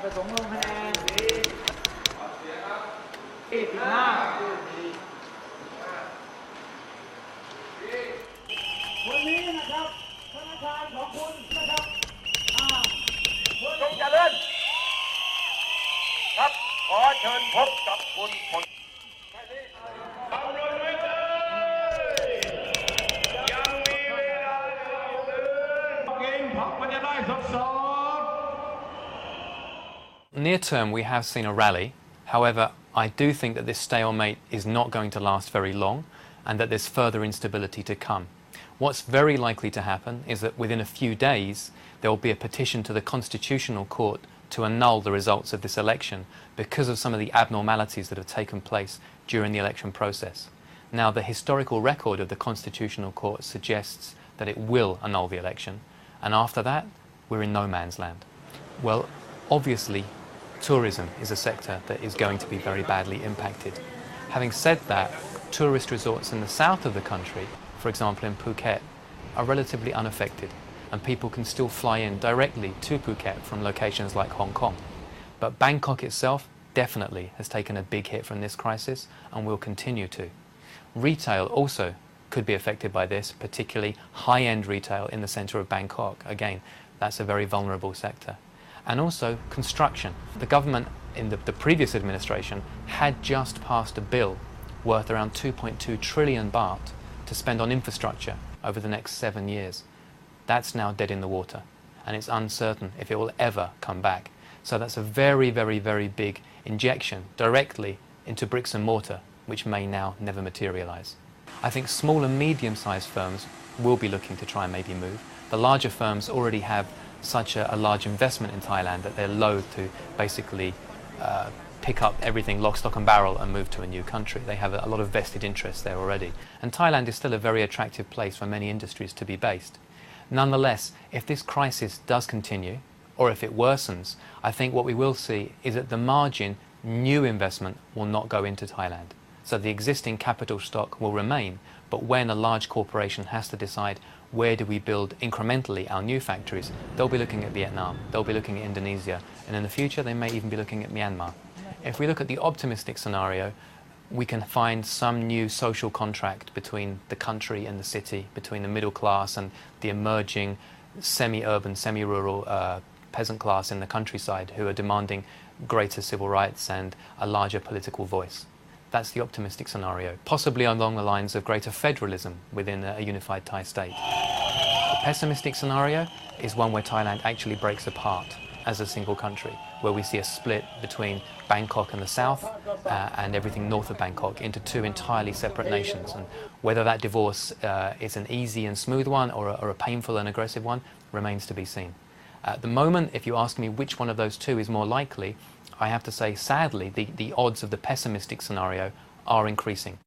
ประสงค์ลงคะแนน15วันนี้นะครับธนาคารของคุณนะครับจงเจริญครับขอเชิญพบกับคุณผลเอาเลยไว้เลยยังมีเวลาเหลือเก่งพักมันจะได้สดNear term, we have seen a rally. However, I do think that this stalemate is not going to last very long and that there's further instability to come. What's very likely to happen is that within a few days, there will be a petition to the Constitutional Court to annul the results of this election because of some of the abnormalities that have taken place during the election process. Now, the historical record of the Constitutional Court suggests that it will annul the election, and after that, we're in no man's land. Well, obviously, tourism is a sector that is going to be very badly impacted. Having said that, tourist resorts in the south of the country, for example in Phuket, are relatively unaffected, and people can still fly in directly to Phuket from locations like Hong Kong. But Bangkok itself definitely has taken a big hit from this crisis and will continue to. Retail also could be affected by this, particularly high-end retail in the centre of Bangkok. Again, that's a very vulnerable sector. And also construction. The government in the previous administration had just passed a bill worth around 2.2 trillion baht to spend on infrastructure over the next 7 years. That's now dead in the water, and it's uncertain if it will ever come back. So that's a very, very, very big injection directly into bricks and mortar, which may now never materialise. I think small and medium-sized firms will be looking to try and maybe move. The larger firms already have such a large investment in Thailand that they're loath to basically pick up everything lock, stock and barrel and move to a new country. They have a lot of vested interests there already. And Thailand is still a very attractive place for many industries to be based. Nonetheless, if this crisis does continue, or if it worsens, I think what we will see is at the margin, new investment will not go into Thailand. So the existing capital stock will remain, but when a large corporation has to decide where do we build incrementally our new factories, they'll be looking at Vietnam, they'll be looking at Indonesia, and in the future they may even be looking at Myanmar. If we look at the optimistic scenario, we can find some new social contract between the country and the city, between the middle class and the emerging semi-urban, semi-rural peasant class in the countryside who are demanding greater civil rights and a larger political voice. That's the optimistic scenario, possibly along the lines of greater federalism within a unified Thai state. The pessimistic scenario is one where Thailand actually breaks apart as a single country, where we see a split between Bangkok and the south and everything north of Bangkok into two entirely separate nations. And whether that divorce is an easy and smooth one or a painful and aggressive one remains to be seen. At the moment, if you ask me which one of those two is more likely, I have to say, sadly, the odds of the pessimistic scenario are increasing.